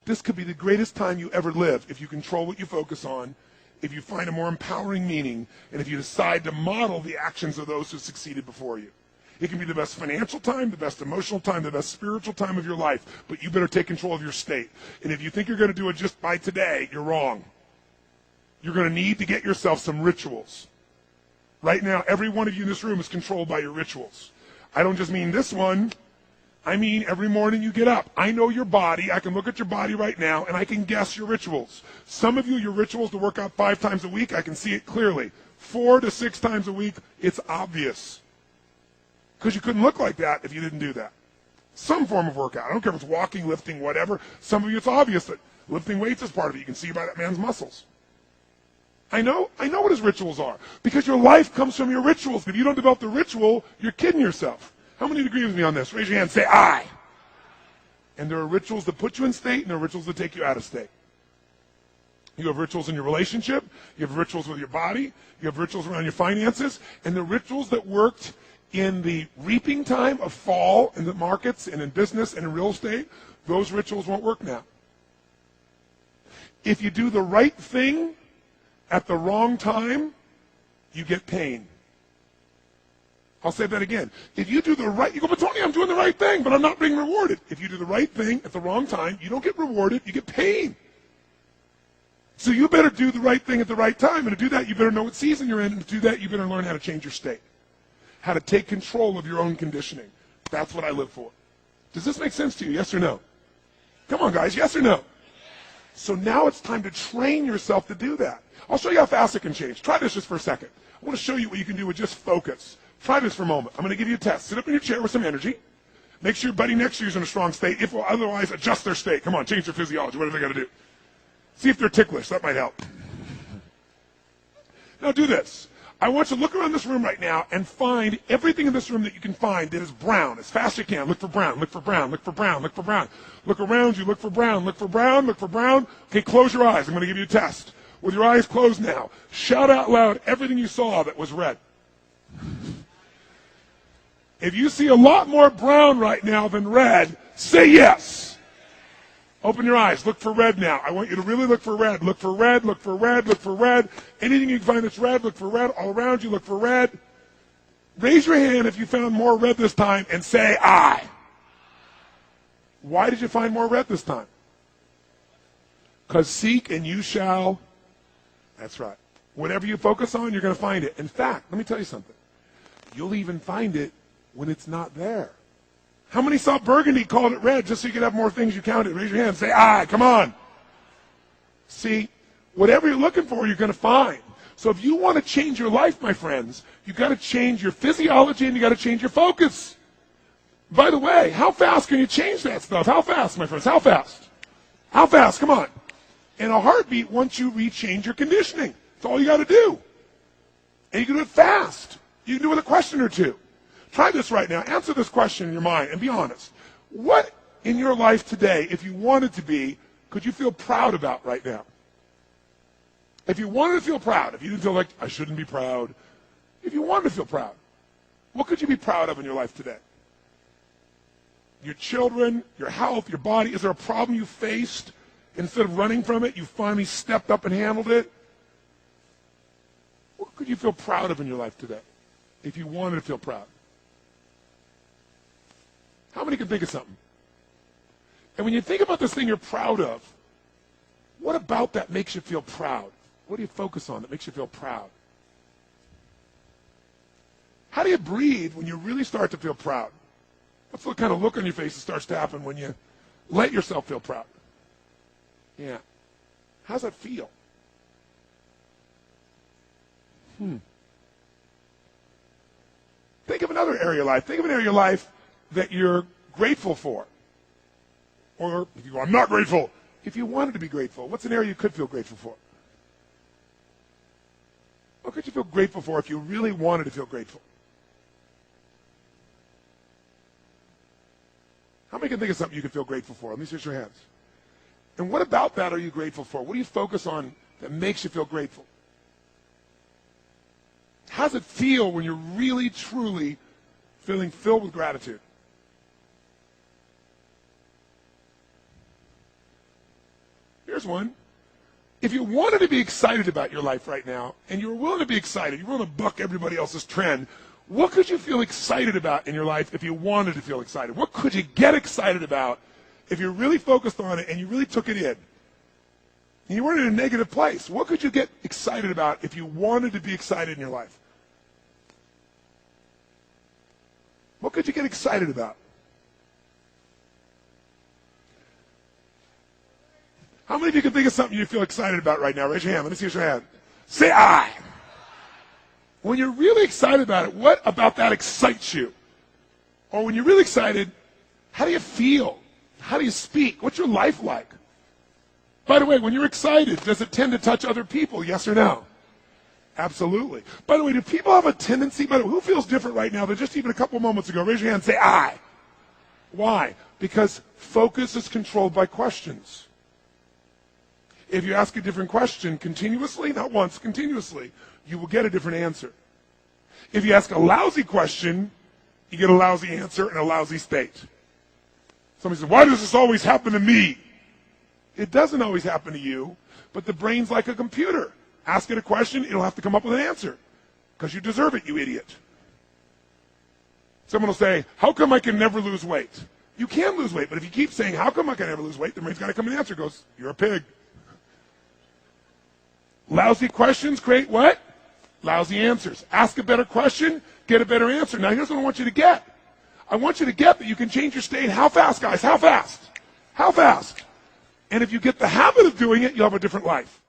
this could be the greatest time you ever live if you control what you focus on, if you find a more empowering meaning, and if you decide to model the actions of those who succeeded before you. It can be the best financial time, the best emotional time, the best spiritual time of your life, but you better take control of your state. And if you think you're going to do it just by today, you're wrong. You're going to need to get yourself some rituals. Right now, every one of you in this room is controlled by your rituals. I don't just mean this one. I mean every morning you get up. I know your body. I can look at your body right now, and I can guess your rituals. Some of you, your rituals to work out 5 times a week, I can see it clearly. 4 to 6 times a week, it's obvious. Because you couldn't look like that if you didn't do that. Some form of workout. I don't care if it's walking, lifting, whatever. Some of you, it's obvious that lifting weights is part of it. You can see by that man's muscles. I know what his rituals are. Because your life comes from your rituals. If you don't develop the ritual, you're kidding yourself. How many agree with me on this? Raise your hand. Say, I. And there are rituals that put you in state, and there are rituals that take you out of state. You have rituals in your relationship. You have rituals with your body. You have rituals around your finances. And the rituals that worked in the reaping time of fall in the markets and in business and in real estate, those rituals won't work now. If you do the right thing at the wrong time, you get pain. I'll say that again. If you do the right, you go, but Tony, I'm doing the right thing, but I'm not being rewarded. If you do the right thing at the wrong time, you don't get rewarded, you get pain. So you better do the right thing at the right time, and to do that, you better know what season you're in, and to do that, you better learn how to change your state. How to take control of your own conditioning. That's what I live for. Does this make sense to you, yes or no? Come on, guys, yes or no? So now it's time to train yourself to do that. I'll show you how fast it can change. Try this just for a second. I want to show you what you can do with just focus. Try this for a moment. I'm going to give you a test. Sit up in your chair with some energy. Make sure your buddy next to you is in a strong state. If otherwise, adjust their state. Come on, change their physiology. What do they got to do? See if they're ticklish. That might help. Now do this. I want you to look around this room right now and find everything in this room that you can find that is brown. As fast as you can. Look for brown. Look for brown. Look for brown. Look for brown. Look around you. Look for brown. Look for brown. Look for brown. Okay, close your eyes. I'm going to give you a test. With your eyes closed now, shout out loud everything you saw that was red. If you see a lot more brown right now than red, say yes. Open your eyes. Look for red now. I want you to really look for red. Look for red. Look for red. Look for red. Anything you can find that's red, look for red. All around you, look for red. Raise your hand if you found more red this time and say I. Why did you find more red this time? Because seek and you shall. That's right. Whatever you focus on, you're going to find it. In fact, let me tell you something. You'll even find it when it's not there. How many saw burgundy, called it red, just so you could have more things you counted? Raise your hand. Say, I. Come on. See, whatever you're looking for, you're going to find. So if you want to change your life, my friends, you've got to change your physiology and you've got to change your focus. By the way, how fast can you change that stuff? How fast, my friends? How fast? How fast? Come on. In a heartbeat, once you rechange your conditioning. That's all you got to do. And you can do it fast. You can do it with a question or two. Try this right now. Answer this question in your mind and be honest. What in your life today, if you wanted to be, could you feel proud about right now? If you wanted to feel proud, if you didn't feel like, I shouldn't be proud, if you wanted to feel proud, what could you be proud of in your life today? Your children, your health, your body. Is there a problem you faced? Instead of running from it, you finally stepped up and handled it? What could you feel proud of in your life today if you wanted to feel proud? How many can think of something? And when you think about this thing you're proud of, what about that makes you feel proud? What do you focus on that makes you feel proud? How do you breathe when you really start to feel proud? What's the kind of look on your face that starts to happen when you let yourself feel proud? Yeah. How's that feel? Think of another area of your life. Think of an area of your life that you're grateful for. Or if you go, I'm not grateful. If you wanted to be grateful, what's an area you could feel grateful for? What could you feel grateful for if you really wanted to feel grateful? How many can think of something you could feel grateful for? Let me see your hands. And what about that are you grateful for? What do you focus on that makes you feel grateful? How does it feel when you're really, truly feeling filled with gratitude? Here's one. If you wanted to be excited about your life right now, and you were willing to be excited, you're willing to buck everybody else's trend, what could you feel excited about in your life if you wanted to feel excited? What could you get excited about if you really focused on it and you really took it in? And you weren't in a negative place. What could you get excited about if you wanted to be excited in your life? What could you get excited about? How many of you can think of something you feel excited about right now? Raise your hand. Let me see your hand. Say I. When you're really excited about it, what about that excites you? Or when you're really excited, how do you feel? How do you speak? What's your life like? By the way, when you're excited, does it tend to touch other people? Yes or no? Absolutely. By the way, do people have a tendency, by the way, who feels different right now than just even a couple moments ago? Raise your hand and say I. Why? Because focus is controlled by questions. If you ask a different question continuously, not once, continuously, you will get a different answer. If you ask a lousy question, you get a lousy answer and a lousy state. Somebody says, why does this always happen to me? It doesn't always happen to you, but the brain's like a computer. Ask it a question, it'll have to come up with an answer because you deserve it, you idiot. Someone will say, how come I can never lose weight? You can lose weight, but if you keep saying, how come I can never lose weight, the brain's got to come with an answer. It goes, you're a pig. Lousy questions create what? Lousy answers. Ask a better question, get a better answer. Now, here's what I want you to get. I want you to get that you can change your state. How fast, guys? How fast? How fast? And if you get the habit of doing it, you'll have a different life.